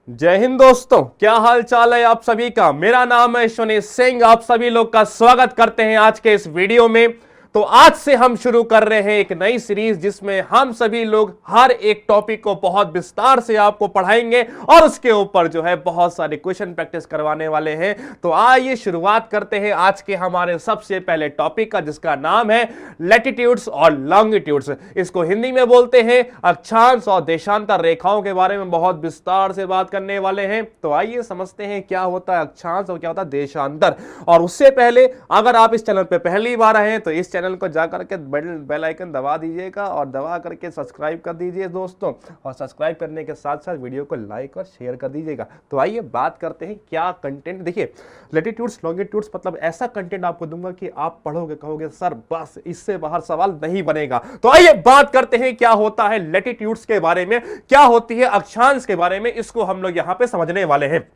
जय हिंद दोस्तों, क्या हाल चाल है आप सभी का। मेरा नाम है शनि सिंह। आप सभी लोग का स्वागत करते हैं आज के इस वीडियो में। तो आज से हम शुरू कर रहे हैं एक नई सीरीज जिसमें हम सभी लोग हर एक टॉपिक को बहुत विस्तार से आपको पढ़ाएंगे और उसके ऊपर जो है बहुत सारे क्वेश्चन प्रैक्टिस करवाने वाले हैं। तो आइए शुरुआत करते हैं आज के हमारे सबसे पहले टॉपिक का, जिसका नाम है लैटिट्यूड्स और लॉन्गिट्यूड्स। इसको हिंदी में बोलते हैं अक्षांश और देशांतर रेखाओं के बारे में बहुत विस्तार से बात करने वाले हैं। तो आइए समझते हैं क्या होता है अक्षांश और क्या होता है देशांतर। और उससे पहले अगर आप इस चैनल पर पहली बार आए हैं तो इस चैनल को जाकर के बेल आइकन दबा दीजिएगा और दबा करके सब्सक्राइब कर दीजिए दोस्तों। और सब्सक्राइब करने के साथ साथ वीडियो को लाइक और शेयर कर दीजिएगा। तो आइए बात करते हैं क्या कंटेंट। देखिए, लैटिट्यूड्स लॉन्गिट्यूड्स मतलब ऐसा कंटेंट आपको दूंगा कि आप पढ़ोगे कहोगे सर बस इससे बाहर सवाल नहीं बनेगा। तो आइए बात करते हैं क्या होता है लैटिट्यूड्स के बारे में, क्या होती है अक्षांश के बारे में। इसको हम लोग यहां पे समझने वाले हैं।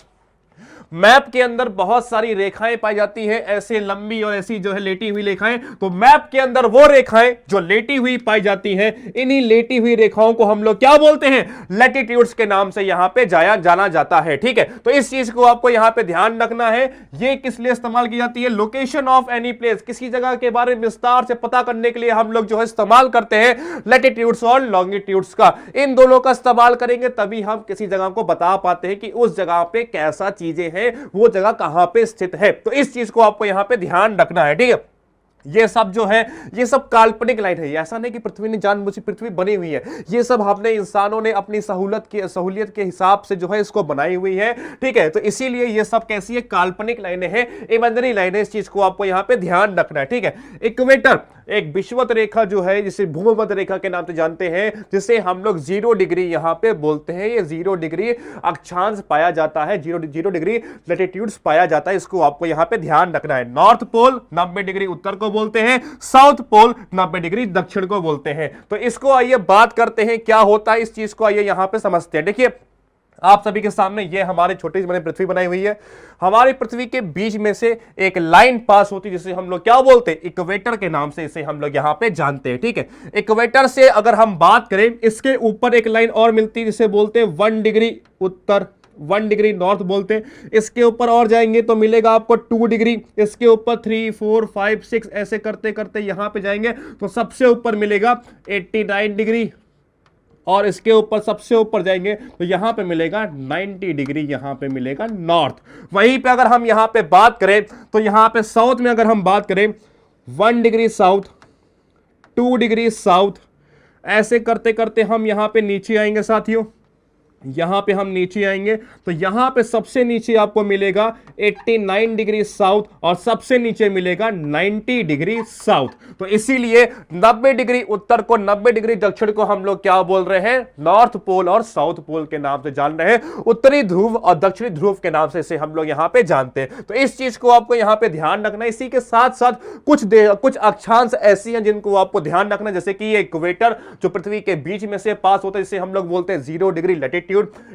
मैप के अंदर बहुत सारी रेखाएं पाई जाती हैं, ऐसे लंबी और ऐसी जो है लेटी हुई रेखाएं। तो मैप के अंदर वो रेखाएं जो लेटी हुई पाई जाती हैं, इन्हीं लेटी हुई रेखाओं को हम लोग क्या बोलते हैं, लैटिट्यूड्स के नाम से यहां पे जाना जाता है। ठीक है, तो इस चीज को आपको यहां पे ध्यान रखना है। ये किस लिए इस्तेमाल की जाती है, लोकेशन ऑफ एनी प्लेस, किसी जगह के बारे में विस्तार से पता करने के लिए हम लोग जो है इस्तेमाल करते हैं लैटिट्यूड्स और लॉन्गिट्यूड्स का। इन दोनों का इस्तेमाल करेंगे तभी हम किसी जगह को बता पाते हैं कि उस जगह पे कैसा चीजें हैं, वो जगह कहां पे स्थित है। तो इस चीज को आपको यहां पे ध्यान रखना है। ठीक है, ये सब जो है ये सब काल्पनिक लाइन है। ऐसा नहीं कि पृथ्वी ने जानबूझ पृथ्वी बनी हुई है, ये सब हमने इंसानों ने अपनी सहूलियत के हिसाब से जो है इसको बनाई हुई है। ठीक है, तो इसीलिए ये सब कैसी है, काल्पनिक लाइनें हैं, इमेजिनरी लाइनें। इस चीज को आपको यहां पे ध्यान रखना है। ठीक है, इक्वेटर एक विषुवत रेखा जो है जिसे भूमध्य रेखा के नाम से जानते हैं, जिसे हम लोग 0 डिग्री यहां पे बोलते हैं। ये 0 डिग्री अक्षांश पाया जाता है, 0 डिग्री लैटिट्यूड्स पाया जाता है। इसको आपको यहां पे ध्यान रखना है। नॉर्थ पोल 90 डिग्री उत्तर को बोलते हैं, साउथ पोल 90 डिग्री दक्षिण को बोलते हैं। तो इसको आइए बात करते हैं क्या होता है, इस चीज को आइए यहां पे समझते हैं। देखिए, आप सभी के सामने ये हमारी छोटी सी मैंने पृथ्वी बनाई हुई है। हमारी पृथ्वी के बीच में से एक लाइन पास होती है जिसे हम लोग क्या बोलते हैं, इक्वेटर के नाम से इसे हम लोग यहां पे जानते हैं। ठीक है, इक्वेटर से अगर हम बात करें, इसके ऊपर एक लाइन और मिलती है जिसे बोलते हैं 1 डिग्री उत्तर, 1 डिग्री नॉर्थ बोलते हैं। इसके ऊपर और जाएंगे तो मिलेगा आपको 2 डिग्री। इसके ऊपर 3, 4, 5, 6 ऐसे करते करते यहां पे जाएंगे तो सबसे ऊपर मिलेगा 89 डिग्री। और इसके ऊपर सबसे ऊपर जाएंगे तो यहां पे मिलेगा 90 डिग्री, यहां पे मिलेगा नॉर्थ। वहीं पे अगर हम यहां पे बात करें तो यहां पे साउथ में अगर हम बात करें 1 डिग्री साउथ, 2 डिग्री साउथ, ऐसे करते करते हम यहां पे नीचे आएंगे साथियों। यहां पे हम नीचे आएंगे तो यहां पे सबसे नीचे आपको मिलेगा 89 डिग्री साउथ और सबसे नीचे मिलेगा 90 डिग्री साउथ। तो इसीलिए 90 डिग्री उत्तर को 90 डिग्री दक्षिण को हम लोग क्या बोल रहे हैं, नॉर्थ पोल और साउथ पोल के नाम से जान रहे हैं। उत्तरी ध्रुव और दक्षिणी ध्रुव के नाम से इसे हम लोग यहां पे जानते हैं। तो इस चीज को आपको यहां पे ध्यान रखना है। इसी के साथ साथ कुछ अक्षांश ऐसी हैं जिनको आपको ध्यान रखना, जैसे कि ये इक्वेटर जो पृथ्वी के बीच में से पास होता है, जिसे हम लोग बोलते हैं 0 डिग्री लैटिट्यूड।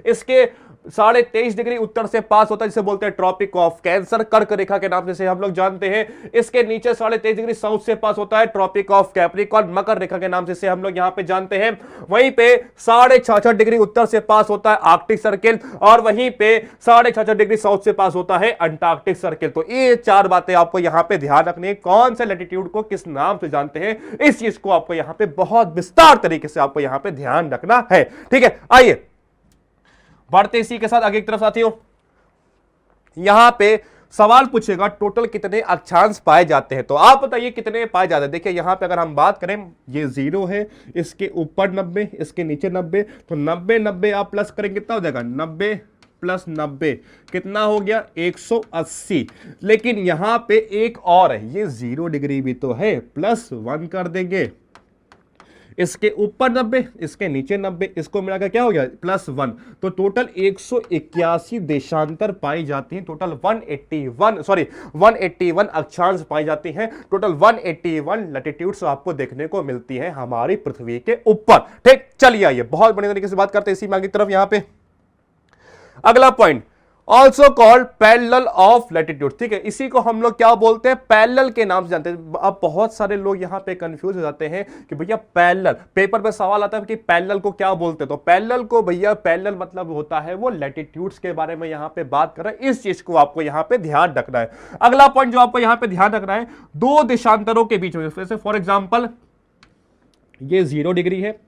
इसके 23.5 डिग्री उत्तर से पास होता है जिसे बोलते हैं ट्रॉपिक ऑफ कैंसर, कर्क रेखा के नाम से हम लोग जानते हैं। इसके नीचे 23.5 डिग्री साउथ से पास होता है ट्रॉपिक ऑफ कैप्रिकॉर्न, मकर रेखा के नाम से हम लोग यहां पे जानते हैं। वहीं पे 66.5 डिग्री उत्तर से पास होता है आर्कटिक सर्किल और वहीं पे 66.5 डिग्री साउथ से पास होता है अंटार्कटिक सर्किल। तो ये 4 बातें आपको यहां पे ध्यान रखनी है, कौन से लैटिट्यूड को किस नाम से जानते हैं, इस चीज को आपको यहां पे बहुत विस्तार तरीके से आपको यहां पे ध्यान रखना है। ठीक है, आइए बढ़ते इसी के साथ आगे की तरफ साथियों। यहां पे सवाल पूछेगा टोटल कितने अक्षांश पाए जाते हैं, तो आप बताइए कितने पाए जाते हैं। देखिए यहां पे अगर हम बात करें, ये 0 है, इसके ऊपर 90, इसके नीचे 90, तो 90 आप प्लस करेंगे कितना हो जाएगा, 90 प्लस 90 कितना हो गया, 180। लेकिन यहां पे एक और है, ये 0 डिग्री भी तो है, प्लस 1 कर देंगे। इसके ऊपर 90, इसके नीचे 90, इसको मिलाकर क्या हो गया, प्लस 1। तो टोटल 181 देशांतर पाई जाती हैं। टोटल 181 अक्षांश पाई जाती हैं। टोटल 181 लैटिट्यूड्स आपको देखने को मिलती है हमारी पृथ्वी के ऊपर। ठीक, चलिए आइए बहुत बढ़िया तरीके से बात करते हैं इसी में आगे की तरफ। यहां पे अगला point, also called parallel of latitude. ठीक है, इसी को हम लोग क्या बोलते हैं, पैरेलल के नाम से जानते हैं। अब बहुत सारे लोग यहां पे कंफ्यूज हो जाते हैं कि भैया पैरेलल, पेपर पे सवाल आता है कि पैरेलल को क्या बोलते हैं, तो पैरेलल को भैया, पैरेलल मतलब होता है वो लैटिट्यूड्स के बारे में यहां पे बात कर रहे हैं। इस चीज को आपको यहां पे ध्यान रखना है। अगला पॉइंट जो आपको यहां पे ध्यान रखना है, दो देशांतरों के बीच में, जैसे फॉर एग्जाम्पल ये 0 डिग्री है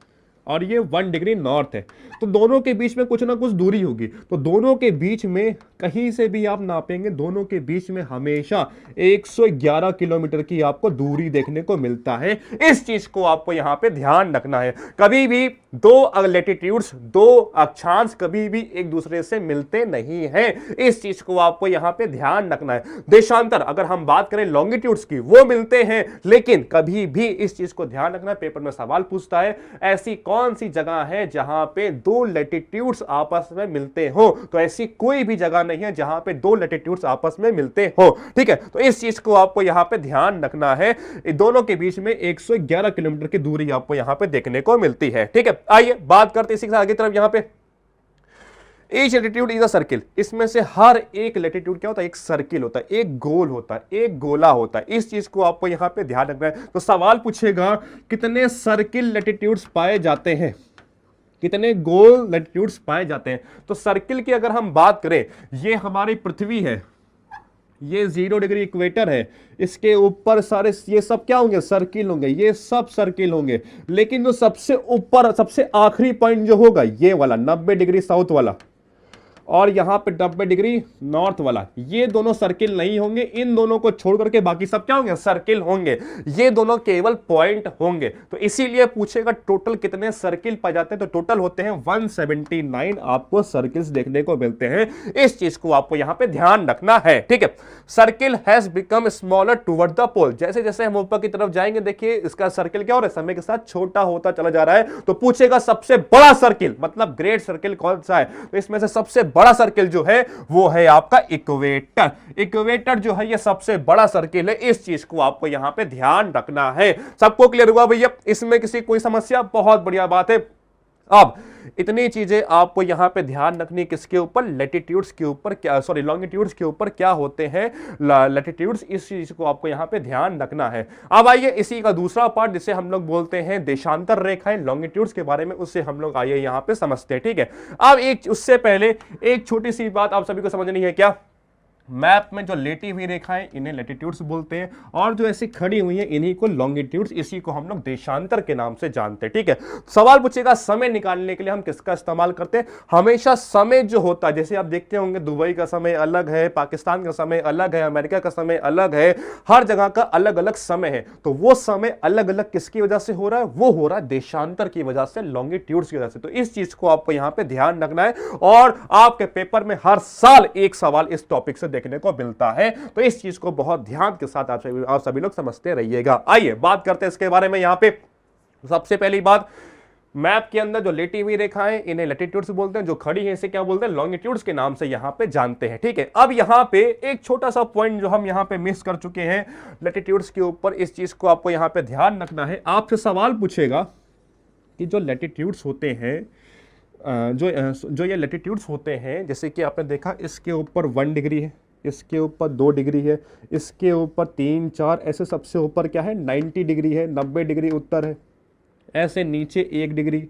और ये 1 डिग्री नॉर्थ है, तो दोनों के बीच में कुछ ना कुछ दूरी होगी। तो दोनों के बीच में कहीं से भी आप नापेंगे, दोनों के बीच में हमेशा 111 किलोमीटर की आपको दूरी देखने को मिलता है। इस चीज को आपको यहां पे ध्यान रखना है। कभी भी दो लैटिट्यूड्स, दो अक्षांश कभी भी एक दूसरे से मिलते नहीं हैं। इस चीज को आपको यहां पे ध्यान रखना है। देशांतर अगर हम बात करें लॉन्गिट्यूड्स की, वो मिलते हैं, लेकिन कभी भी इस चीज को ध्यान रखना है, पेपर में सवाल पूछता है ऐसी कौन सी जगह है जहां पे दो लैटिट्यूड्स आपस में मिलते हो, तो ऐसी कोई भी जगह नहीं है जहां पे दो लैटिट्यूड्स आपस में मिलते हो। ठीक है, तो इस चीज को आपको यहां पे ध्यान रखना है। दोनों के बीच में 111 किलोमीटर की दूरी आपको यहां पे देखने को मिलती है। ठीक है, आइए बात करते हैं इसी के आगे तरफ। यहां पे each latitude is a circle, इसमें से हर एक लैटिट्यूड क्या होता है, एक सर्किल होता है, एक गोल होता है, एक गोला होता है। इस चीज को आपको यहां पे ध्यान रखना है। तो सवाल पूछेगा कितने सर्किल लैटिट्यूड्स पाए जाते हैं, कितने गोल लैटिट्यूड्स पाए जाते हैं। तो सर्किल की अगर हम बात करें, ये हमारी पृथ्वी है, ये 0 डिग्री इक्वेटर है, इसके ऊपर सारे ये सब क्या होंगे, सर्किल होंगे, ये सब सर्किल होंगे। लेकिन जो सबसे ऊपर सबसे आखिरी पॉइंट जो होगा, ये वाला 90 डिग्री साउथ वाला, और यहां पे 90 डिग्री नॉर्थ वाला, ये दोनों सर्किल नहीं होंगे। इन दोनों को छोड़ करके बाकी सब क्या होंगे, सर्किल होंगे। ये दोनों केवल पॉइंट होंगे। तो इसीलिए पूछेगा टोटल कितने सर्किल पाए जाते हैं, तो टोटल होते हैं 179 आपको सर्किल्स देखने को मिलते हैं। इस चीज को आपको यहां पे ध्यान रखना है। ठीक है, circle has become smaller toward the pole, जैसे जैसे हम ऊपर की तरफ जाएंगे, देखिए इसका सर्किल क्या हो रहा है, समय के साथ छोटा होता चला जा रहा है। तो पूछेगा सबसे बड़ा सर्किल, मतलब ग्रेट सर्किल कौन सा है, तो इसमें से सबसे बड़ा सर्किल जो है वो है आपका इक्वेटर। इक्वेटर जो है ये सबसे बड़ा सर्किल है। इस चीज को आपको यहां पे ध्यान रखना है। सबको क्लियर हुआ भैया, इसमें किसी कोई समस्या, बहुत बढ़िया बात है। अब इतनी चीजें आपको यहां पे ध्यान रखनी, किसके ऊपर, लैटिट्यूड्स के ऊपर, क्या सॉरी लॉन्गिट्यूड्स के ऊपर क्या होते हैं लैटिट्यूड्स, इस चीज को आपको यहां पे ध्यान रखना है। अब आइए इसी का दूसरा पार्ट जिसे हम लोग बोलते हैं देशांतर रेखाएं, लॉन्गिट्यूड्स के बारे में, उससे हम लोग आइए यहां पे समझते हैं। ठीक है, अब एक उससे पहले एक छोटी सी बात आप सभी को समझनी है। क्या, मैप में जो लेटी हुई रेखाएं, इन्हें लैटिट्यूड्स बोलते हैं, और जो ऐसी खड़ी हुई हैं इन्हीं को लॉन्गिट्यूड्स, इसी को हम लोग देशांतर के नाम से जानते हैं। ठीक है, सवाल पूछेगा समय निकालने के लिए हम किसका इस्तेमाल करते हैं। हमेशा समय जो होता है, जैसे आप देखते होंगे दुबई का समय अलग है, पाकिस्तान का समय अलग है, अमेरिका का समय अलग है, हर जगह का अलग अलग समय है। तो वो समय अलग अलग किसकी वजह से हो रहा है, वो हो रहा है देशांतर की वजह से, लॉन्गिट्यूड्स की वजह से। तो इस चीज को आपको यहां पे ध्यान रखना है, और आपके पेपर में हर साल एक सवाल इस टॉपिक से देखने को मिलता है। तो इस चीज को बहुत ध्यान के साथ आप सभी लोग समझते रहिएगा। आइए बात करते हैं इसके बारे में। यहां पे सबसे पहली बात, मैप के अंदर जो लेटी हुई रेखाएं, इन्हें लैटिट्यूड्स बोलते हैं, जो खड़ी है इसे क्या बोलते हैं, लॉन्गिट्यूड्स के नाम से यहां पे जानते हैं। ठीक है, अब यहां पे एक छोटा सा पॉइंट जो हम यहां पे मिस कर चुके हैं लैटिट्यूड्स के ऊपर, इस चीज को आपको यहां पे ध्यान रखना है। आपसे सवाल पूछेगा कि जो लैटिट्यूड्स होते हैं, जो ये लैटिट्यूड्स होते हैं, जैसे कि आपने देखा इसके ऊपर 1 डिग्री है, इसके ऊपर 2 डिग्री है, इसके ऊपर 3, 4, ऐसे सबसे ऊपर क्या है 90 डिग्री है, 90 डिग्री उत्तर है, ऐसे नीचे 1 डिग्री,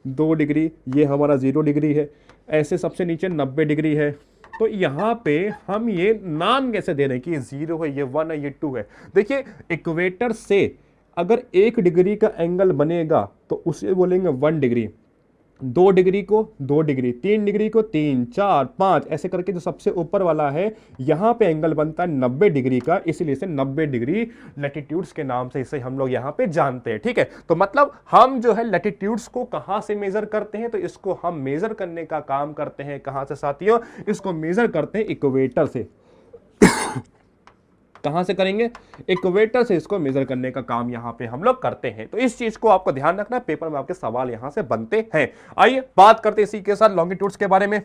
2 डिग्री, ये हमारा 0 डिग्री है, ऐसे सबसे नीचे 90 डिग्री है। तो यहाँ पे हम ये नाम कैसे दे रहे हैं कि ये 0 है, ये 1 है, ये 2 है। देखिए इक्वेटर से अगर 1 डिग्री का एंगल बनेगा तो उसे बोलेंगे 1 डिग्री, 2 डिग्री को 2 डिग्री, 3 डिग्री को 3, 4, 5, ऐसे करके जो सबसे ऊपर वाला है यहां पे एंगल बनता है 90 डिग्री का, इसलिए इसे 90 डिग्री लैटिट्यूड्स के नाम से इसे हम लोग यहां पे जानते हैं। ठीक है, तो मतलब हम जो है लैटिट्यूड्स को कहां से मेजर करते हैं, तो इसको हम मेजर करने का काम करते हैं कहां से साथियों, इसको मेजर करते हैं इक्वेटर से। कहां से करेंगे, इक्वेटर से इसको मेजर करने का काम यहां पे हम लोग करते हैं। तो इस चीज को आपको ध्यान रखना है, पेपर में आपके सवाल यहां से बनते हैं। आइए बात करते हैं इसी के साथ लॉन्गिट्यूड्स के बारे में,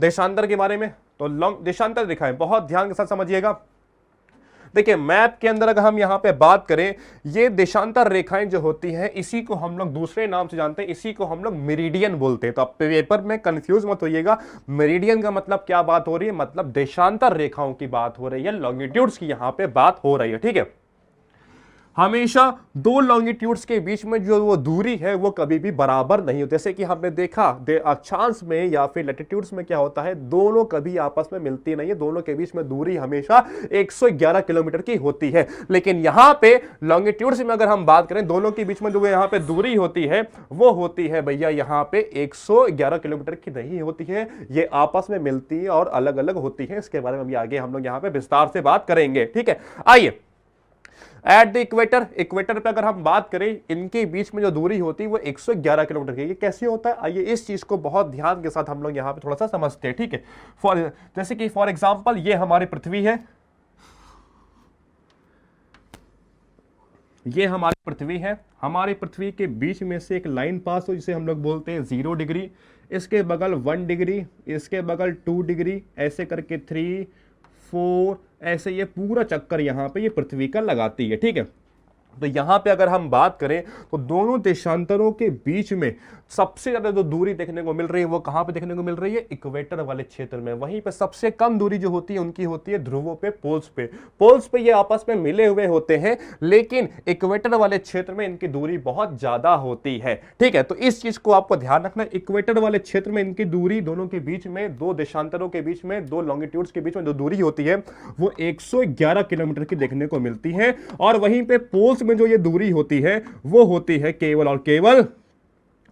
देशांतर के बारे में। तो देशांतर रेखाएं बहुत ध्यान के साथ समझिएगा। देखिए मैप के अंदर अगर हम यहां पे बात करें, ये देशांतर रेखाएं जो होती हैं इसी को हम लोग दूसरे नाम से जानते हैं, इसी को हम लोग मेरिडियन बोलते हैं। तो आप पेपर में कंफ्यूज मत होइएगा, मेरिडियन का मतलब क्या बात हो रही है, मतलब देशांतर रेखाओं की बात हो रही है, लॉन्गिट्यूड्स की यहां पे बात हो रही है। ठीक है, हमेशा दो लॉन्गिट्यूड्स के बीच में जो वो दूरी है वो कभी भी बराबर नहीं होती। जैसे कि हमने देखा अक्षांश में या फिर लैटिट्यूड्स में क्या होता है, दोनों कभी आपस में मिलती नहीं है, दोनों के बीच में दूरी हमेशा 111 किलोमीटर की होती है। लेकिन यहां पे लॉन्गिट्यूड्स में अगर हम बात करें, दोनों के बीच में जो यहां पे दूरी होती है वो होती है भैया यहां पे 111 किलोमीटर की नहीं होती है, ये आपस में मिलती है और अलग अलग होती है। इसके बारे में अभी आगे हम लोग यहां पे विस्तार से बात करेंगे। ठीक है, आइए एट द इक्वेटर, इक्वेटर पे अगर हम बात करें, इनके बीच में जो दूरी होती है वो 111 किलोमीटर की। ये कैसे होता है, आइए इस चीज को बहुत ध्यान के साथ हम लोग यहां पे थोड़ा सा समझते हैं। ठीक है, जैसे कि फॉर एग्जांपल ये हमारी पृथ्वी है, ये हमारी पृथ्वी है, हमारी पृथ्वी के बीच में से एक लाइन पास हो जिसे हम लोग बोलते हैं 0 डिग्री, इसके बगल 1 डिग्री, इसके बगल 2 डिग्री, ऐसे करके 3 4 ऐसे ये पूरा चक्कर यहां पे ये पृथ्वी का लगाती है। ठीक है, तो यहां पे अगर हम बात करें तो दोनों देशांतरों के बीच में सबसे ज्यादा जो दूरी देखने को मिल रही है वो कहां पे देखने को मिल रही है, इक्वेटर वाले क्षेत्र में। वहीं पे सबसे कम दूरी जो होती है उनकी होती है ध्रुवों पे, पोल्स पे। पोल्स पे ये आपस में मिले हुए होते हैं, लेकिन इक्वेटर वाले क्षेत्र में इनकी दूरी बहुत ज्यादा होती है। ठीक है, तो इस चीज को आपको ध्यान रखना, इक्वेटर वाले क्षेत्र में इनकी दूरी दोनों के बीच में, दो देशांतरों के बीच में, दो लॉन्गिट्यूड्स के बीच में जो दूरी होती है वो 111 किलोमीटर की देखने को मिलती है। और वहीं पे पोल्स में जो ये दूरी होती है वो होती है केवल और केवल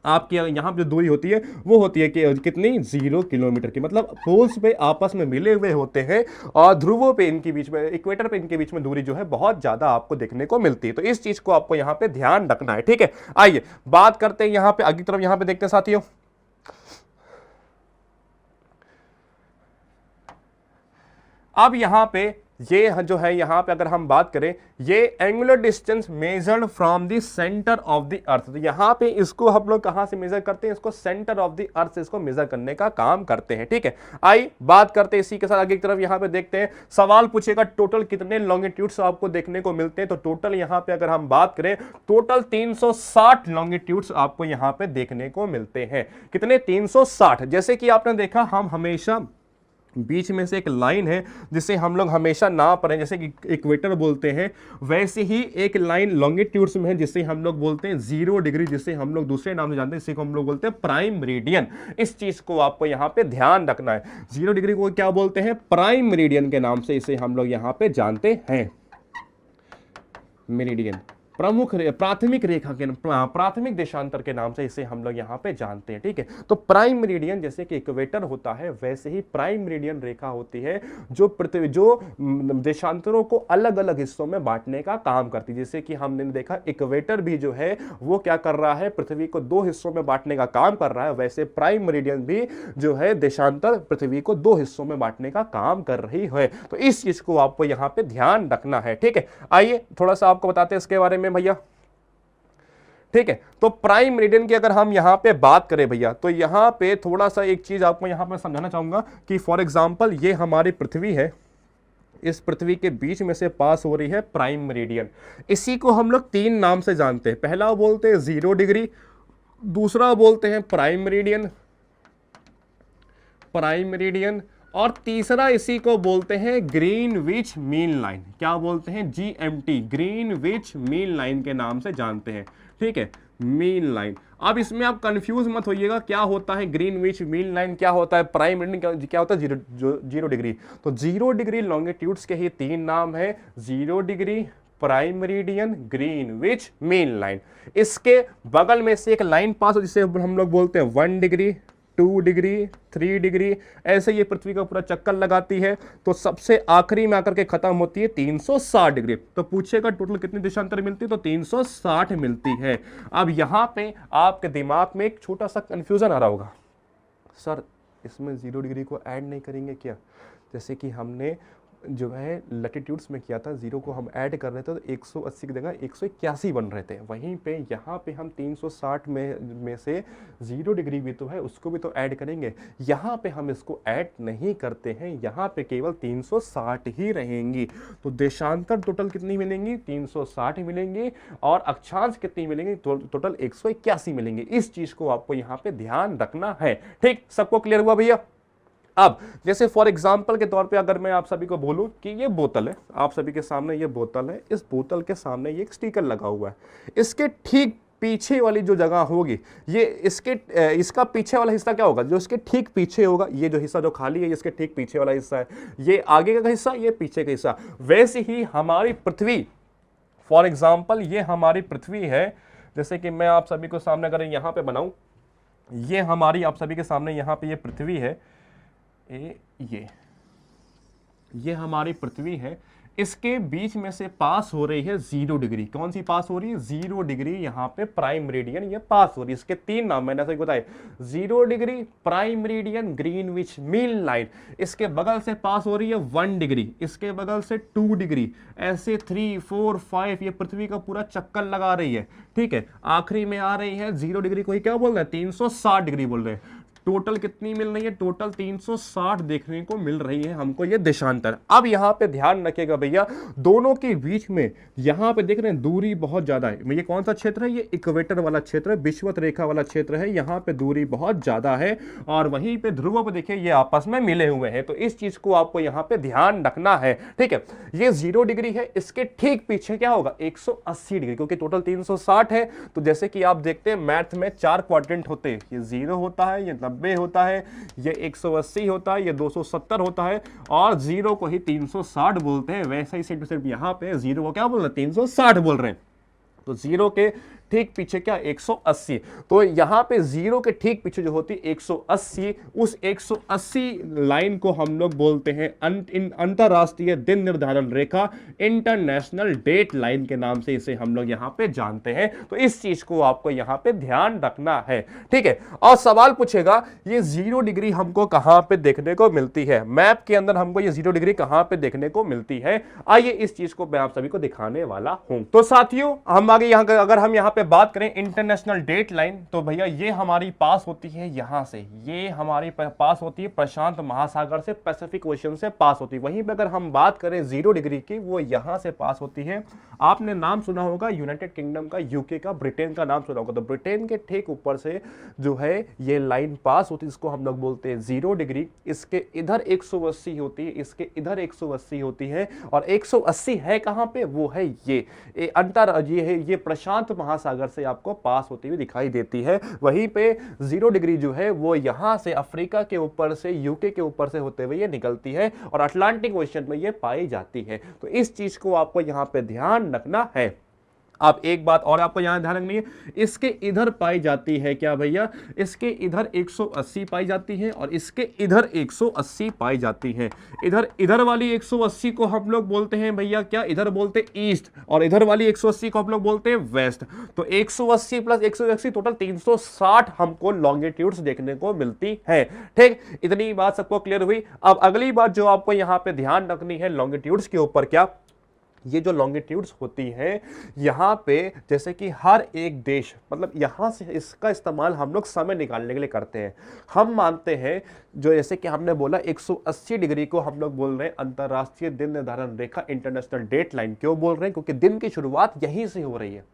आपकी, यहां पे जो दूरी होती है वो होती है कि कितनी, 0 किलोमीटर की। मतलब पोल्स पे आपस में मिले हुए होते हैं और ध्रुवों पे इनके बीच में, इक्वेटर पे इनके बीच में दूरी जो है बहुत ज्यादा आपको देखने को मिलती है। तो इस चीज को आपको यहां पे ध्यान रखना है। ठीक है, आइए बात करते हैं यहां पे अगली तरफ, यहां पे देखते हैं साथियों, अब यहां पे ये जो है यहां पे अगर हम बात करें, ये angular distance measured from the centre of the earth. तो यहां पे इसको हम लोग कहां से मेजर करते हैं, इसको सेंटर ऑफ द अर्थ से इसको मेजर करने का काम करते हैं। ठीक है, आई बात करते हैं इसी के साथ आगे की तरफ, यहां पे देखते हैं सवाल पूछेगा टोटल कितने लॉन्गिट्यूड्स आपको देखने को मिलते हैं। तो टोटल यहां पे अगर हम बात करें, टोटल 360 लॉन्गिट्यूड्स आपको यहां पे देखने को मिलते हैं। कितने, 360। जैसे कि आपने देखा, हम हमेशा बीच में से एक लाइन है जिसे हम लोग हमेशा नाप रहे हैं, जैसे कि इक्वेटर बोलते हैं, वैसे ही एक लाइन लॉन्गिट्यूड्स में है जिसे हम लोग बोलते हैं 0 डिग्री, जिसे हम लोग दूसरे नाम से जानते हैं, इसी को हम लोग बोलते हैं प्राइम मेरिडियन। इस चीज को आपको यहां पे ध्यान रखना है। 0 डिग्री को क्या बोलते हैं, प्राइम मेरिडियन के नाम से इसे हम लोग यहां पे जानते हैं। मेरिडियन प्रमुख प्राथमिक रेखा के, प्राथमिक देशांतर के नाम से इसे हम लोग यहां पे जानते हैं। ठीक है, तो प्राइम मेरिडियन जैसे कि इक्वेटर होता है, वैसे ही प्राइम मेरिडियन रेखा होती है जो पृथ्वी, जो देशांतरों को अलग अलग हिस्सों में बांटने का काम करती है। जैसे कि हमने देखा इक्वेटर भी जो है वो क्या कर रहा है, पृथ्वी को 2 हिस्सों में बांटने का काम कर रहा है, वैसे प्राइम मेरिडियन भी जो है देशांतर पृथ्वी को 2 हिस्सों में बांटने का काम कर रही है। तो इस चीज को आपको यहां पे ध्यान रखना है। ठीक है, आइए थोड़ा सा आपको बताते हैं इसके बारे में भैया। ठीक है, तो प्राइम मेरिडियन की अगर हम यहां पे बात करें भैया, तो यहां पे थोड़ा सा एक चीज आपको यहां पे समझाना चाहूंगा कि फॉर एग्जांपल ये हमारी पृथ्वी है, इस पृथ्वी के बीच में से पास हो रही है प्राइम मेरिडियन। इसी को हम लोग 3 नाम से जानते हैं। पहला बोलते हैं 0 डिग्री, दूसरा बोलते हैं प्राइम मेरिडियन, और तीसरा इसी को बोलते हैं ग्रीनविच मीन लाइन। क्या बोलते हैं, GMT, ग्रीनविच मीन लाइन के नाम से जानते हैं। ठीक है, मीन लाइन। अब इसमें आप कंफ्यूज मत होइएगा, क्या होता है ग्रीनविच मीन लाइन, क्या होता है प्राइम मेरिडियन, क्या होता है 0 डिग्री। तो 0 डिग्री लॉन्गिट्यूड्स के ही 3 नाम है, 0 degree, prime meridian, Greenwich mean line. इसके बगल में से एक लाइन पास हो जिसे हम लोग बोलते हैं 1 डिग्री, 2 डिग्री, 3 डिग्री, ऐसे ये पृथ्वी का पूरा चक्कर लगाती है। तो सबसे आखिरी में आकर के खत्म होती है 360 डिग्री। तो पूछेगा टोटल कितनी देशांतर मिलती है, तो 360 मिलती है। अब यहां पे आपके दिमाग में एक छोटा सा कंफ्यूजन आ रहा होगा, सर इसमें 0 डिग्री को ऐड नहीं करेंगे क्या, जैसे कि हमने जो है लैटिट्यूड्स में किया था, जीरो को हम ऐड कर रहे थे तो 180 की जगह 181 बन रहे थे। वहीं पे यहाँ पे हम 360 में से 0 डिग्री भी तो है, उसको भी तो ऐड करेंगे। यहाँ पे हम इसको ऐड नहीं करते हैं, यहाँ पे केवल 360 ही रहेंगी। तो देशांतर टोटल कितनी मिलेंगी? 360 मिलेंगी, और अक्षांश कितनी मिलेंगी? टोटल 181 मिलेंगे। इस चीज को आपको यहाँ पे ध्यान रखना है। ठीक, सबको क्लियर हुआ भैया? अब जैसे फॉर एग्जांपल के तौर पे अगर मैं आप सभी को बोलूं कि ये बोतल है, आप सभी के सामने ये बोतल है, इस बोतल के सामने ये एक स्टिकर लगा हुआ है, इसके ठीक पीछे वाली जो जगह होगी, ये इसका पीछे वाला हिस्सा क्या होगा? जो इसके ठीक पीछे होगा, ये जो हिस्सा जो खाली है इसके ठीक पीछे वाला हिस्सा है, ये आगे का हिस्सा, ये पीछे का हिस्सा। वैसे ही हमारी पृथ्वी, फॉर एग्जाम्पल ये हमारी पृथ्वी है, जैसे कि मैं आप सभी को सामने अगर यहां पे बनाऊं, ये हमारी आप सभी के सामने यहां पे ये पृथ्वी है, ये हमारी पृथ्वी है, इसके बीच में से पास हो रही है 0 डिग्री। कौन सी पास हो रही है? 0 डिग्री। यहां पे प्राइम मेरिडियन ये पास हो रही है। इसके 3 नाम मैंने ऐसे बताए, 0 degree, prime meridian, Greenwich mean line. इसके बगल से पास हो रही है 1 डिग्री, इसके बगल से 2 डिग्री, ऐसे 3, 4, 5 ये पृथ्वी का पूरा चक्कर लगा रही है। ठीक है, आखिरी में आ रही है 0 डिग्री को ही क्या बोल रहे हैं? 360 डिग्री बोल रहे हैं। टोटल कितनी मिल रही है? टोटल 360 देखने को मिल रही है हमको ये देशांतर। अब यहां पे ध्यान रखिएगा भैया, दोनों के बीच में यहां पे देख रहे हैं दूरी बहुत ज्यादा है। ये कौन सा क्षेत्र है? ये इक्वेटर वाला क्षेत्र है, विषुवत रेखा वाला क्षेत्र है। यहां पे दूरी बहुत ज्यादा है, और वहीं पे ध्रुवों पे देखिए ये आपस में मिले हुए हैं। तो इस चीज को आपको यहां पे ध्यान रखना है। ठीक है, ये 0 डिग्री है, इसके ठीक पीछे क्या होगा? 180 डिग्री, क्योंकि टोटल 360 है। तो जैसे कि आप देखते हैं मैथ में 4 क्वाड्रेंट होते हैं, ये 0 होता है, ये 90 होता है, ये 180 होता है, ये 270 होता है, और 0 को ही 360 बोलते हैं। वैसे ही सिर्फ यहां पे 0 को क्या बोल रहे हैं? 360 बोल रहे हैं। तो 0 के ठीक पीछे क्या? 180। तो यहां पे 0 के ठीक पीछे जो होती है 180, उस 180 लाइन को हम लोग बोलते हैं अंतरराष्ट्रीय दिन निर्धारण रेखा, इंटरनेशनल डेट लाइन के नाम से इसे हम लोग यहां पे जानते हैं। तो इस चीज को आपको यहां पे ध्यान रखना है। ठीक है, और सवाल पूछेगा ये 0 डिग्री हमको कहां पे देखने को मिलती है? मैप के अंदर हमको ये 0 डिग्री कहां पे देखने को मिलती है? आइए इस चीज को मैं आप सभी को दिखाने वाला हूं। तो साथियों, हम आगे यहां अगर हम यहां बात करें इंटरनेशनल डेट लाइन, तो भैया ये हमारी पास होती है यहां से, ये हमारी पास होती है प्रशांत महासागर से, पैसिफिक ओशन से पास होती है। वहीं पे अगर हम बात करें 0 डिग्री की, वो यहां से पास होती है। आपने नाम सुना होगा यूनाइटेड किंगडम का, यूके का, ब्रिटेन का नाम सुना होगा। तो ब्रिटेन के ठीक ऊपर से जो है ये लाइन पास होती है, इसको हम लोग बोलते हैं 0 डिग्री। इसके इधर 180 होती है, इसके इधर 180 होती है, और 180 है कहां पे? वो है ये है ये प्रशांत महासागर से आपको पास होती हुई दिखाई देती है। वहीं पे 0 डिग्री जो है वो यहां से अफ्रीका के ऊपर से, यूके के ऊपर से होते हुए ये निकलती है, और अटलांटिक ओशन में ये पाई जाती है। तो इस चीज को आपको यहां पे ध्यान रखना है। अब एक बात और आपको यहां ध्यान रखनी है, इसके इधर पाई जाती है क्या भैया? इसके इधर 180 पाई जाती है, और इसके इधर 180 पाई जाती है। इधर वाली 180 को हम लोग बोलते हैं भैया क्या? इधर बोलते हैं ईस्ट, और इधर वाली 180 को हम लोग बोलते हैं वेस्ट। तो 180 प्लस 180 टोटल 360 हमको लॉन्गिट्यूड्स देखने को मिलती है। ठीक, इतनी बात सबको क्लियर हुई? अब अगली बात जो आपको यहां पे ध्यान रखनी है लॉन्गिट्यूड्स के ऊपर, क्या? ये जो लॉन्गिट्यूड्स होती हैं यहाँ पे, जैसे कि हर एक देश, मतलब यहाँ से इसका इस्तेमाल हम लोग समय निकालने के लिए करते हैं। हम मानते हैं जो, जैसे कि हमने बोला 180 डिग्री को हम लोग बोल रहे हैं अंतरराष्ट्रीय दिन निर्धारण रेखा, इंटरनेशनल डेट लाइन। क्यों बोल रहे हैं? क्योंकि दिन की शुरुआत यहीं से हो रही है।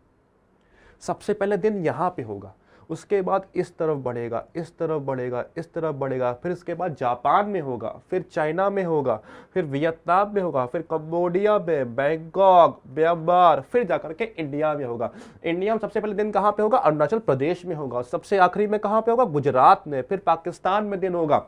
सबसे पहले दिन यहाँ पे होगा, उसके बाद इस तरफ बढ़ेगा, इस तरफ बढ़ेगा, इस तरफ बढ़ेगा, फिर इसके बाद जापान में होगा, फिर चाइना में होगा, फिर वियतनाम में होगा, फिर कंबोडिया में, बैंकॉक, म्यांमार, फिर जाकर के इंडिया में होगा। इंडिया में सबसे पहले दिन कहाँ पे होगा? अरुणाचल प्रदेश में होगा। सबसे आखिरी में कहाँ पे होगा? गुजरात में। फिर पाकिस्तान में दिन होगा,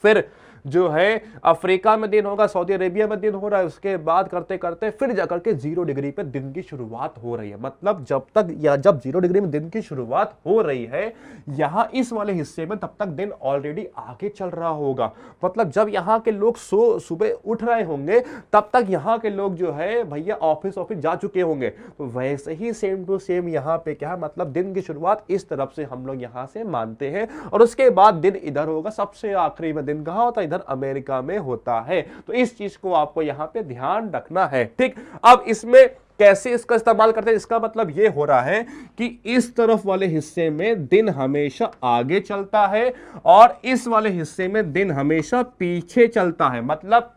फिर जो है अफ्रीका में दिन होगा, सऊदी अरेबिया में दिन हो रहा है। उसके बाद करते करते फिर जाकर के 0 डिग्री पे दिन की शुरुआत हो रही है। मतलब जब 0 डिग्री में दिन की शुरुआत हो रही है यहां इस वाले हिस्से में, तब तक दिन ऑलरेडी आगे चल रहा होगा। मतलब जब यहां के लोग सुबह उठ रहे होंगे, तब तक यहां के लोग जो है भैया ऑफिस जा चुके होंगे। तो वैसे ही सेम टू सेम यहां पे क्या, मतलब दिन की शुरुआत इस तरफ से हम लोग यहां से मानते हैं, और उसके बाद दिन इधर होगा। सबसे आखिरी में दिन कहां होता है? किधर अमेरिका में होता है। तो इस चीज को आपको यहां पे ध्यान रखना है, ठीक। अब इसमें कैसे इसका इस्तेमाल करते हैं, इसका मतलब यह हो रहा है कि इस तरफ वाले हिस्से में दिन हमेशा आगे चलता है और इस वाले हिस्से में दिन हमेशा पीछे चलता है। मतलब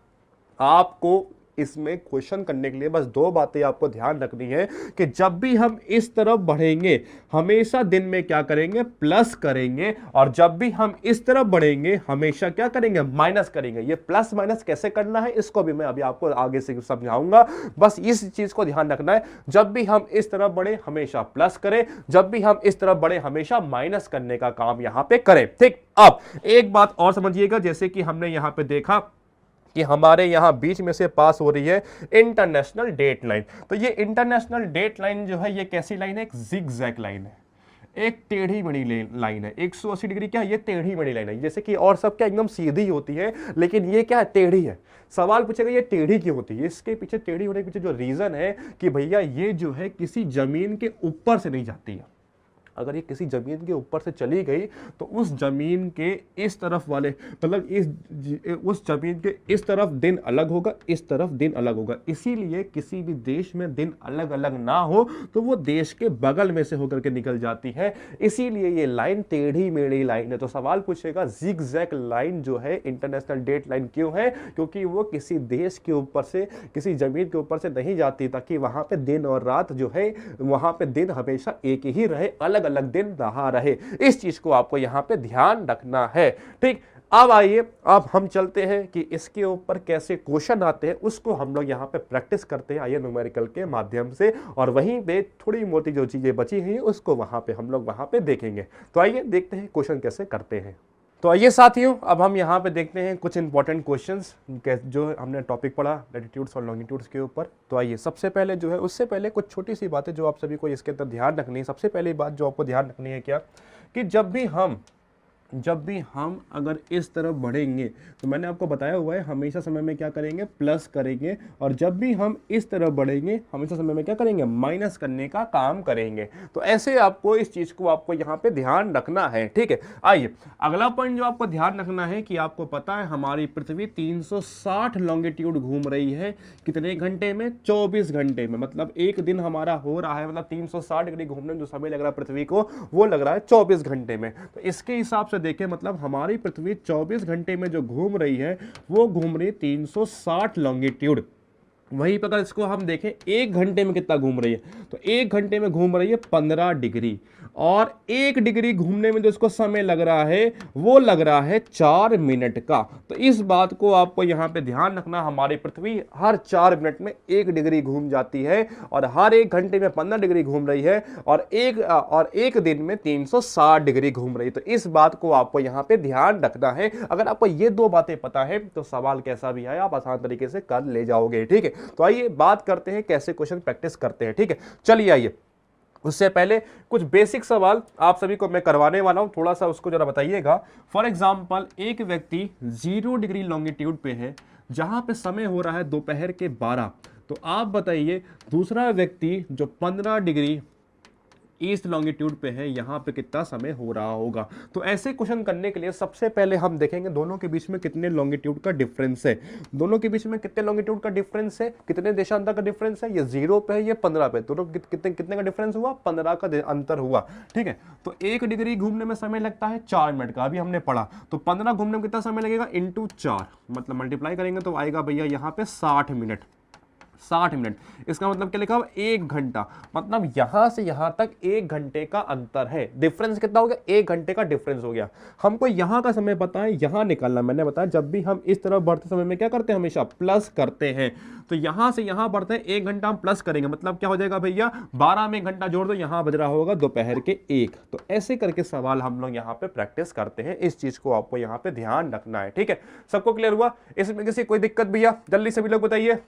आपको इसमें क्वेश्चन करने के लिए बस दो बातें आपको ध्यान रखनी है कि जब भी हम इस तरफ बढ़ेंगे हमेशा दिन में क्या करेंगे, प्लस करेंगे, और जब भी हम इस तरफ बढ़ेंगे हमेशा क्या करेंगे, माइनस करेंगे। ये प्लस माइनस कैसे करना है इसको भी मैं अभी आपको आगे से समझाऊंगा, बस इस चीज को ध्यान रखना है। जब भी हम इस तरफ बढ़े हमेशा प्लस करें, जब भी हम इस तरफ बढ़े हमेशा माइनस करने का काम यहां पे करें, ठीक। अब एक बात और समझिएगा, जैसे कि हमने यहां पे देखा कि हमारे यहां बीच में से पास हो रही है इंटरनेशनल डेट लाइन। तो ये इंटरनेशनल डेट लाइन जो है ये कैसी लाइन है, एक जिगजैग लाइन है, एक टेढ़ी मेढ़ी लाइन है। 180 डिग्री क्या, ये टेढ़ी मेढ़ी लाइन है। जैसे कि और सब क्या एकदम सीधी होती है, लेकिन ये क्या है, टेढ़ी है। सवाल पूछेगा ये टेढ़ी क्यों होती है, इसके पीछे टेढ़ी होने के पीछे जो रीजन है कि भैया ये जो है किसी जमीन के ऊपर से नहीं जाती है। अगर ये किसी जमीन के ऊपर से चली गई तो उस जमीन के इस तरफ वाले, मतलब उस जमीन के इस तरफ दिन अलग होगा, इस तरफ दिन अलग होगा। इसीलिए किसी भी देश में दिन अलग अलग ना हो तो वो देश के बगल में से होकर के निकल जाती है, इसीलिए ये लाइन टेढ़ी मेढ़ी लाइन है। तो सवाल पूछेगा जिगजैग लाइन जो है इंटरनेशनल डेट लाइन क्यों है, क्योंकि वो किसी देश के ऊपर से, किसी जमीन के ऊपर से नहीं जाती, ताकि वहां पे दिन और रात जो है, वहां पे दिन हमेशा एक ही रहे, अलग अलग दिन रहा रहे। इस चीज को आपको यहां पे ध्यान रखना है, ठीक। अब आइए, अब हम चलते हैं कि इसके ऊपर कैसे क्वेश्चन आते हैं, उसको हम लोग यहां पे प्रैक्टिस करते हैं आइए न्यूमेरिकल के माध्यम से, और वहीं पे थोड़ी मोटी जो चीजें बची हैं उसको वहां पे हम लोग वहां पे देखेंगे। तो आइए देखते हैं क्वेश्चन कैसे करते हैं। तो आइए साथियों, अब हम यहाँ पे देखते हैं कुछ इंपॉर्टेंट क्वेश्चंस जो हमने टॉपिक पढ़ा लैटिट्यूड्स और लॉन्गिट्यूड्स के ऊपर। तो आइए, सबसे पहले जो है, उससे पहले कुछ छोटी सी बातें जो आप सभी को इसके अंदर ध्यान रखनी है। सबसे पहली बात जो आपको ध्यान रखनी है क्या, कि जब भी हम अगर इस तरफ बढ़ेंगे तो मैंने आपको बताया हुआ है हमेशा समय में क्या करेंगे, प्लस करेंगे, और जब भी हम इस तरफ बढ़ेंगे हमेशा समय में क्या करेंगे, माइनस करने का काम करेंगे। तो ऐसे आपको इस चीज को आपको यहाँ पे ध्यान रखना है, ठीक है। आइए, अगला पॉइंट जो आपको ध्यान रखना है कि आपको पता है हमारी पृथ्वी 360 लॉन्गिट्यूड घूम रही है, कितने घंटे में, 24 घंटे में। मतलब एक दिन हमारा हो रहा है, मतलब 360 डिग्री घूमने में जो समय लग रहा है पृथ्वी को, वो लग रहा है 24 घंटे में। तो इसके हिसाब से देखें, मतलब हमारी पृथ्वी 24 घंटे में जो घूम रही है वो घूम रही 360 लॉन्गिट्यूड। वहीं पर अगर इसको हम देखें एक घंटे में कितना घूम रही है, तो एक घंटे में घूम रही है 15 डिग्री, और एक डिग्री घूमने में जो इसको समय लग रहा है वो लग रहा है 4 मिनट का। तो इस बात को आपको यहां पे ध्यान रखना, हमारी पृथ्वी हर 4 मिनट में 1 डिग्री घूम जाती है, और हर एक घंटे में 15 डिग्री घूम रही है, और एक दिन में 360 डिग्री घूम रही है। तो इस बात को आपको यहां पे ध्यान रखना है। अगर आपको ये दो बातें पता है तो सवाल कैसा भी आए आप आसान तरीके से कर ले जाओगे, ठीक है। तो आइए बात करते हैं कैसे क्वेश्चन प्रैक्टिस करते हैं, ठीक है। चलिए आइए, उससे पहले कुछ बेसिक सवाल आप सभी को मैं करवाने वाला हूं, थोड़ा सा उसको जरा बताइएगा। फॉर एग्जांपल, एक व्यक्ति 0 डिग्री लॉन्गिट्यूड पे है जहां पे समय हो रहा है दोपहर के 12, तो आप बताइए दूसरा व्यक्ति जो 15 डिग्री ईस्ट लॉन्गिट्यूड पे है यहां पे कितना समय हो रहा होगा। तो ऐसे क्वेश्चन करने के लिए सबसे पहले हम देखेंगे दोनों के बीच में कितने लॉन्गिट्यूड का डिफरेंस है। दोनों के बीच में कितने लॉन्गिट्यूड का डिफरेंस है, कितने देशांतर का डिफरेंस है, ये 0 पे है, ये 15 पे, दोनों कितने का डिफरेंस हुआ, 15 का अंतर हुआ, ठीक है। तो 1 डिग्री घूमने में समय लगता है 4 मिनट का, अभी हमने पढ़ा। तो 15 घूमने में कितना समय लगेगा, इंटू 4, मतलब मल्टीप्लाई करेंगे तो आएगा भैया यहाँ पे 60 मिनट। 60 मिनट, इसका मतलब क्या लिखा हुआ, 1 घंटा। मतलब यहां से यहां तक 1 घंटे का अंतर है। डिफरेंस कितना हो गया, 1 घंटे का डिफरेंस हो गया। हमको यहां का समय पता है, यहां निकालना। मैंने बताया जब भी हम इस तरफ बढ़ते समय में क्या करते हैं, हमेशा प्लस करते हैं। तो यहां से यहां बढ़ते हैं, 1 घंटा हम प्लस करेंगे, मतलब क्या हो जाएगा भैया, 12 में 1 घंटा जोड़ दो, यहां बज रहा होगा दोपहर के 1। तो ऐसे करके सवाल हम लोग यहां पे प्रैक्टिस करते हैं। इस चीज को आपको यहां पे ध्यान रखना है, ठीक है। सबको क्लियर हुआ, इसमें किसी कोई दिक्कत भैया, जल्दी से भी लोग बताइए।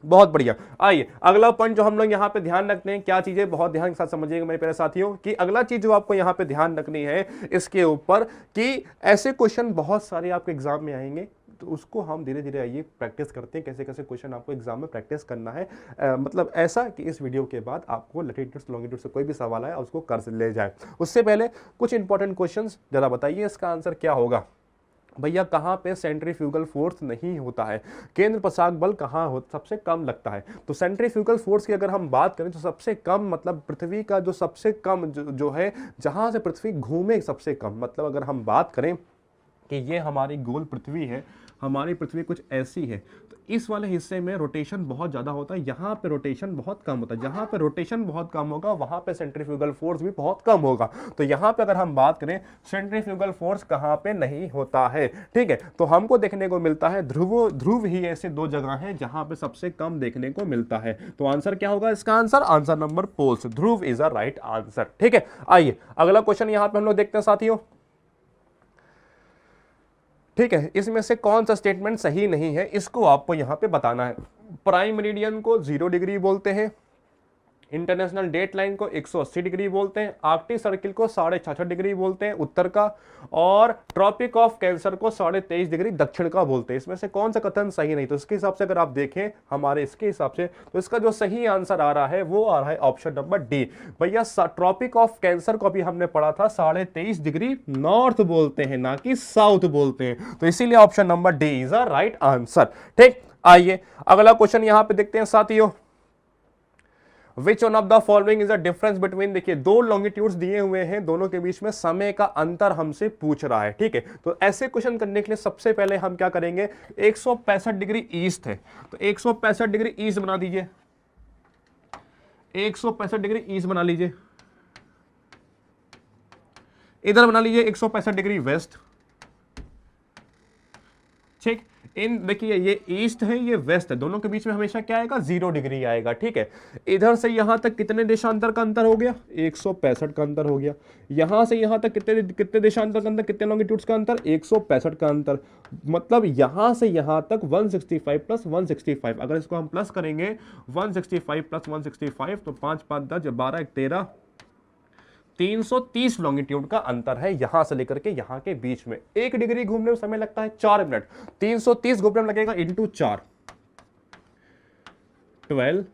बहुत बढ़िया। आइए, अगला पॉइंट जो हम लोग यहाँ पे ध्यान रखते हैं, क्या चीजें, बहुत ध्यान के साथ समझिएगा मेरे प्यारे साथियों, कि अगला चीज जो आपको यहाँ पे ध्यान रखनी है इसके ऊपर, कि ऐसे क्वेश्चन बहुत सारे आपके एग्जाम में आएंगे, तो उसको हम धीरे धीरे आइए प्रैक्टिस करते हैं, कैसे कैसे क्वेश्चन आपको एग्जाम में प्रैक्टिस करना है। मतलब ऐसा कि इस वीडियो के बाद आपको लैटिट्यूड लॉन्गिट्यूड से कोई भी सवाल आए उसको कर ले जाए। उससे पहले कुछ इंपॉर्टेंट क्वेश्चंस जरा बताइए, इसका आंसर क्या होगा। भैया कहाँ पे सेंट्रीफ्यूगल फोर्स नहीं होता है, केंद्र पसाक बल कहाँ हो सबसे कम लगता है। तो सेंट्रीफ्यूगल फोर्स की अगर हम बात करें तो सबसे कम मतलब पृथ्वी का जो सबसे कम जो है जहाँ से पृथ्वी घूमे सबसे कम, मतलब अगर हम बात करें कि ये हमारी गोल पृथ्वी है, हमारी पृथ्वी कुछ ऐसी है, तो इस वाले हिस्से में रोटेशन बहुत ज़्यादा होता है, यहाँ पे रोटेशन बहुत कम होता है। जहाँ पे रोटेशन बहुत कम होगा वहाँ पे सेंट्रीफ्यूगल फोर्स भी बहुत कम होगा। तो यहाँ पे अगर हम बात करें सेंट्रीफ्यूगल फोर्स कहाँ पे नहीं होता है, ठीक है, तो हमको देखने को मिलता है ध्रुव ही ऐसे दो जगह हैं जहाँ पे सबसे कम देखने को मिलता है। तो आंसर क्या होगा इसका? आंसर नंबर पोल्स, ध्रुव इज अ राइट आंसर। ठीक है, आइए अगला क्वेश्चन यहाँ पे हम लोग देखते हैं साथियों। ठीक है, इसमें से कौन सा स्टेटमेंट सही नहीं है इसको आपको यहां पे बताना है। प्राइम मेरिडियन को 0 डिग्री बोलते हैं, इंटरनेशनल डेट लाइन को 180 डिग्री बोलते हैं, आर्कटिक सर्किल को 66.5 डिग्री बोलते हैं उत्तर का, और ट्रॉपिक ऑफ कैंसर को 23.5 डिग्री दक्षिण का बोलते हैं। इसमें से कौन सा कथन सही नहीं? तो इसके हिसाब से अगर आप देखें हमारे इसके हिसाब से तो इसका जो सही आंसर आ रहा है वो आ रहा है ऑप्शन नंबर डी। भैया ट्रॉपिक ऑफ कैंसर को भी हमने पढ़ा था 23.5 डिग्री नॉर्थ बोलते हैं ना कि साउथ बोलते हैं, तो इसीलिए option number D is a right answer. ठीक, आइए अगला क्वेश्चन यहां पे देखते हैं साथियों। Which one of the following is the difference between, देखिए दो लॉन्गिट्यूड्स दिए हुए हैं, दोनों के बीच में समय का अंतर हमसे पूछ रहा है। ठीक है, तो ऐसे क्वेश्चन करने के लिए सबसे पहले हम क्या करेंगे, 165 डिग्री ईस्ट है तो 165 डिग्री ईस्ट बना दीजिए, 165 डिग्री ईस्ट बना लीजिए, इधर बना लीजिए 165 डिग्री वेस्ट। ठीक, इन देखिए ये ईस्ट है ये वेस्ट है, दोनों के बीच में हमेशा क्या आएगा, 0 डिग्री आएगा। ठीक है, इधर से यहां तक कितने देशांतर का अंतर हो गया, 165 का अंतर हो गया। यहां से यहां तक कितने देशांतर का अंतर, कितने लॉन्गिट्यूड्स का अंतर, 165 का अंतर, मतलब यहां से यहां तक 165 प्लस 165, अगर इसको हम प्लस करेंगे 165 प्लस 165 तो 5 5 10 12 1 13, 330 लॉन्गिट्यूड का अंतर है यहां से लेकर के यहां के बीच में। 1 डिग्री घूमने में समय लगता है 4 मिनट, 330 घूमने में लगेगा इंटू 4, 12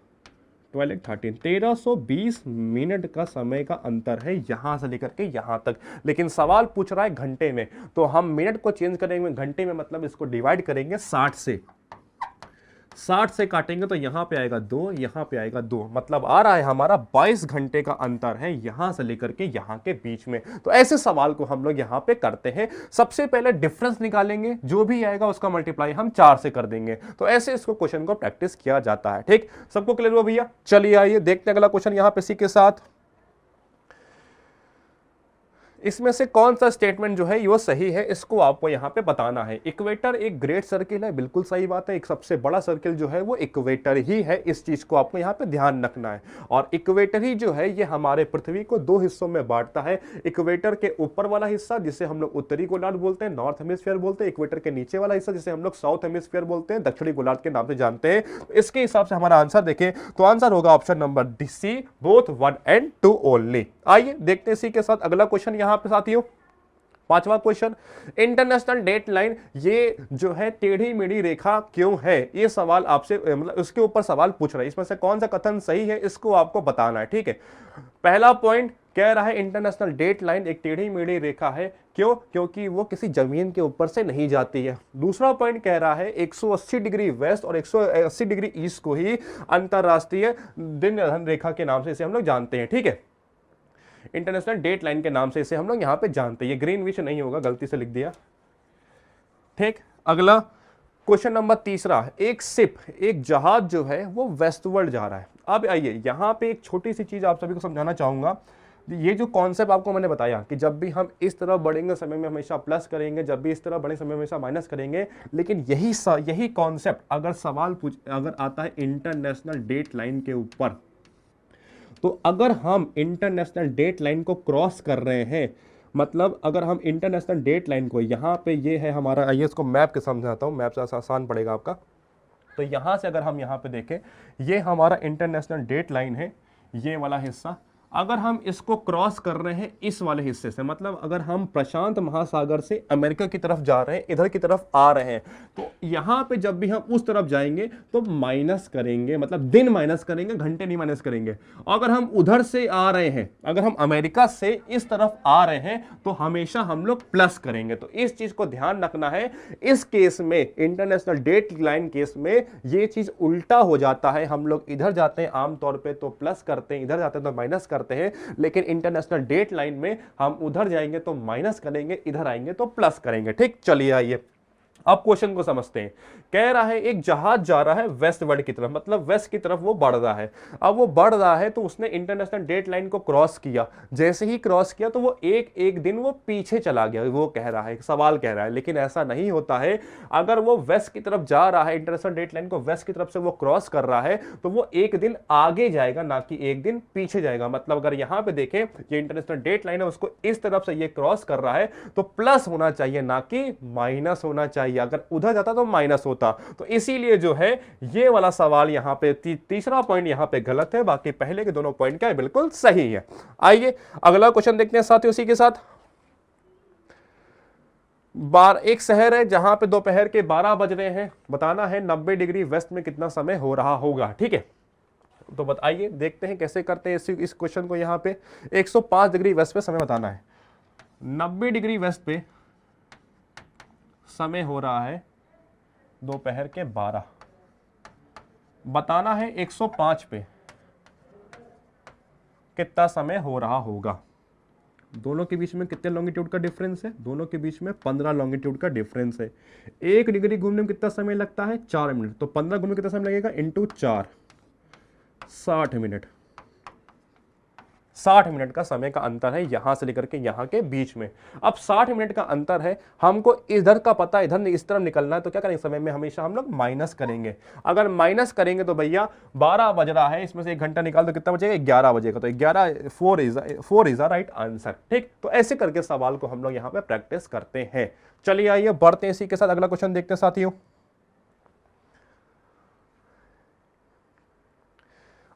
12 13 1320 मिनट का समय का अंतर है यहां से लेकर के यहां तक। लेकिन सवाल पूछ रहा है घंटे में, तो हम मिनट को चेंज करेंगे घंटे में, मतलब इसको डिवाइड करेंगे 60 से, 60 से काटेंगे तो यहां पे आएगा 2, यहां पे आएगा 2, मतलब आ रहा है हमारा 22 घंटे का अंतर है यहां से लेकर के यहां के बीच में। तो ऐसे सवाल को हम लोग यहां पे करते हैं, सबसे पहले डिफरेंस निकालेंगे, जो भी आएगा उसका मल्टीप्लाई हम 4 से कर देंगे। तो ऐसे इसको क्वेश्चन को प्रैक्टिस किया जाता है। ठीक, सबको क्लियर हुआ भैया? चलिए आइए देखते हैं अगला क्वेश्चन यहां पे इसी के साथ। इसमें से कौन सा स्टेटमेंट जो है वो सही है इसको आपको यहां पे बताना है। इक्वेटर एक ग्रेट सर्किल है, बिल्कुल सही बात है, एक सबसे बड़ा सर्किल जो है वो इक्वेटर ही है, इस चीज को आपको यहां पे ध्यान रखना है। और इक्वेटर ही जो है ये हमारे पृथ्वी को 2 हिस्सों में बांटता है। इक्वेटर के ऊपर वाला हिस्सा जिसे हम लोग उत्तरी गोलार्ध बोलते हैं, नॉर्थ हेमिस्फीयर बोलते हैं, इक्वेटर के नीचे वाला हिस्सा जिसे हम लोग साउथ हेमिस्फीयर बोलते हैं, दक्षिणी गोलार्ध के नाम से जानते हैं। तो इसके हिसाब से हमारा आंसर देखें तो आंसर होगा option number D C, both 1 and 2 only. आइए देखते हैं इसी के साथ अगला क्वेश्चन यहां पे साथियों, 5वां क्वेश्चन। इंटरनेशनल डेट लाइन ये जो है टेढ़ी मेढ़ी रेखा क्यों है, ये सवाल आपसे मतलब उसके ऊपर सवाल पूछ रहा है। इसमें से कौन सा कथन सही है इसको आपको बताना है। ठीक है, पहला पॉइंट कह रहा है इंटरनेशनल डेट लाइन एक टेढ़ी मेढ़ी रेखा है, क्यों? क्योंकि वो किसी जमीन के ऊपर से नहीं जाती है। दूसरा पॉइंट कह रहा है 180 डिग्री वेस्ट और 180 डिग्री ईस्ट को ही अंतरराष्ट्रीय दिन निर्धारण रेखा के नाम से इसे हम लोग जानते हैं। ठीक है, इंटरनेशनल डेट लाइन के नाम से इसे हम लोग यहां पे जानते हैं। ये ग्रीनविच नहीं होगा, गलती से लिख दिया। ठीक, अगला क्वेश्चन नंबर 3, एक शिप एक जहाज जो है वो वेस्टवर्ड जा रहा है। अब आइए यहां पे एक छोटी सी चीज आप सभी को समझाना चाहूंगा। ये जो कॉन्सेप्ट आपको मैंने बताया कि जब भी हम इस तरह बढ़ेंगे समय में हमेशा प्लस करेंगे, जब भी इस तरह बढ़े समय में हमेशा माइनस करेंगे, लेकिन यही कॉन्सेप्ट अगर सवाल अगर आता है इंटरनेशनल डेट लाइन के ऊपर, तो अगर हम इंटरनेशनल डेट लाइन को क्रॉस कर रहे हैं, मतलब अगर हम इंटरनेशनल डेट लाइन को यहाँ पे ये है हमारा, आइए इसको मैप के समझाता हूँ, मैप से आसान पड़ेगा आपका। तो यहाँ से अगर हम यहाँ पे देखें, ये हमारा इंटरनेशनल डेट लाइन है, ये वाला हिस्सा, अगर हम इसको क्रॉस कर रहे हैं इस वाले हिस्से से, मतलब अगर हम प्रशांत महासागर से अमेरिका की तरफ जा रहे हैं, इधर की तरफ आ रहे हैं, तो यहां पे जब भी हम उस तरफ जाएंगे तो माइनस करेंगे, मतलब दिन माइनस करेंगे, घंटे नहीं माइनस करेंगे। अगर हम उधर से आ रहे हैं, अगर हम अमेरिका से इस तरफ आ रहे हैं तो हमेशा हम लोग प्लस करेंगे। तो इस चीज को ध्यान रखना है। इस केस में, इंटरनेशनल डेट लाइन केस में, ये चीज उल्टा हो जाता है। हम लोग इधर जाते हैं आमतौर पे तो प्लस करते हैं, इधर जाते हैं तो माइनस करते हैं, लेकिन इंटरनेशनल डेट लाइन में हम उधर जाएंगे तो माइनस करेंगे, इधर आएंगे तो प्लस करेंगे। ठीक, चलिए आइए अब क्वेश्चन को समझते हैं। कह रहा है एक जहाज जा रहा है वेस्ट वर्ल्ड की तरफ, मतलब वेस्ट की तरफ वो बढ़ रहा है। अब वो बढ़ रहा है तो उसने इंटरनेशनल डेट लाइन को क्रॉस किया। जैसे ही क्रॉस किया तो वो एक दिन वो पीछे चला गया। वो कह रहा है, सवाल कह रहा है, लेकिन ऐसा नहीं होता है। अगर वो वेस्ट की तरफ जा रहा है, इंटरनेशनल डेट लाइन को वेस्ट की तरफ से वो क्रॉस कर रहा है, तो वो एक दिन आगे जाएगा, ना कि एक दिन पीछे जाएगा। मतलब अगर यहां पे देखें, ये इंटरनेशनल डेट लाइन है, उसको इस तरफ से ये क्रॉस कर रहा है तो प्लस होना चाहिए, ना कि माइनस होना चाहिए। अगर उधर जाता तो माइनस होता। तो इसीलिए जो है ये वाला सवाल यहां पे तीसरा पॉइंट यहां पे गलत है, बाकी पहले के दोनों पॉइंट क्या है, बिल्कुल सही है। आइए अगला क्वेश्चन देखते हैं साथियों। उसी के साथ एक शहर है जहां पे दोपहर के 12 बज रहे हैं। बताना है 90 डिग्री वेस्ट में कितना समय हो रहा होगा। ठीक है, तो बताइए, देखते हैं कैसे करते हैं इस क्वेश्चन को। यहां पे 105 डिग्री वेस्ट पे समय बताना है, 90 डिग्री वेस्ट पे समय हो रहा है दोपहर के 12। बताना है 105 पे कितना समय हो रहा होगा। दोनों के बीच में कितने लॉन्गिट्यूड का डिफरेंस है? दोनों के बीच में 15 लॉन्गिट्यूड का डिफरेंस है। 1 डिग्री घूमने में कितना समय लगता है? 4 मिनट। तो 15 घूमने में कितना समय लगेगा? Into 4, 60 minute. 60 मिनट का समय का अंतर है यहां से लेकर के यहां के बीच में। अब 60 मिनट का अंतर है, हमको इधर का पता, इधर इस तरफ निकलना है, तो क्या करेंगे, समय में हमेशा हम लोग माइनस करेंगे। अगर माइनस करेंगे तो भैया 12 बज रहा है, इसमें से 1 घंटा निकाल तो कितना बचेगा? 11 बजेगा। तो 4 इज राइट आंसर। ठीक, तो ऐसे करके सवाल को हम लोग यहां पे प्रैक्टिस करते हैं। चलिए आइए बढ़ते हैं इसी के साथ, अगला क्वेश्चन देखते हैं साथियों।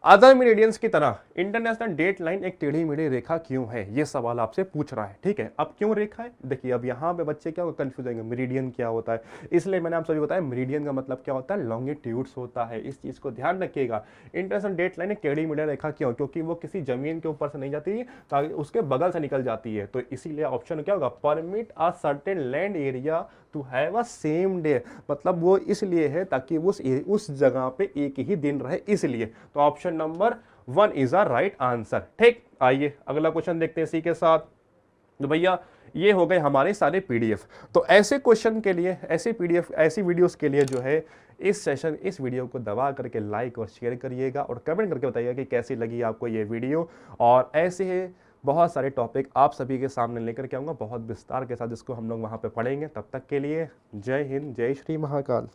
अदर मेरिडियंस की तरह इंटरनेशनल डेट लाइन एक टेढ़ी मेढ़ी रेखा क्यों है, ये सवाल आपसे पूछ रहा है। ठीक है, अब क्यों रेखा है, देखिए अब यहाँ पे बच्चे क्या कंफ्यूज होंगे, मेरिडियन क्या होता है। इसलिए मैंने आप सभी बताया मेरिडियन का मतलब क्या होता है, लॉन्गिट्यूड्स होता है। इस चीज को ध्यान रखिएगा। इंटरनेशनल डेट लाइन एक टेढ़ी मेढ़ी रेखा क्यों, क्योंकि वो किसी जमीन के ऊपर से नहीं जाती, ताकि उसके बगल से निकल जाती है। तो इसीलिए ऑप्शन क्या होगा, permit a certain land area to have a same day, मतलब वो इसलिए है ताकि उस जगह पे एक ही दिन रहे, इसलिए। तो option number 1 is a right answer. ठीक, आइए अगला क्वेश्चन देखते हैं इसी के साथ। तो भैया ये हो गए हमारे सारे पीडीएफ। तो ऐसे क्वेश्चन के लिए, ऐसे पीडीएफ, ऐसी वीडियोस के लिए जो है इस वीडियो को दबा करके लाइक और शेयर करिएगा और कमेंट करके बताइएगा कि कैसी लगी आपको ये वीडियो। और ऐसे बहुत सारे टॉपिक आप सभी के सामने लेकर के आऊँगा बहुत विस्तार के साथ, जिसको हम लोग वहाँ पे पढ़ेंगे। तब तक के लिए जय हिंद, जय श्री महाकाल।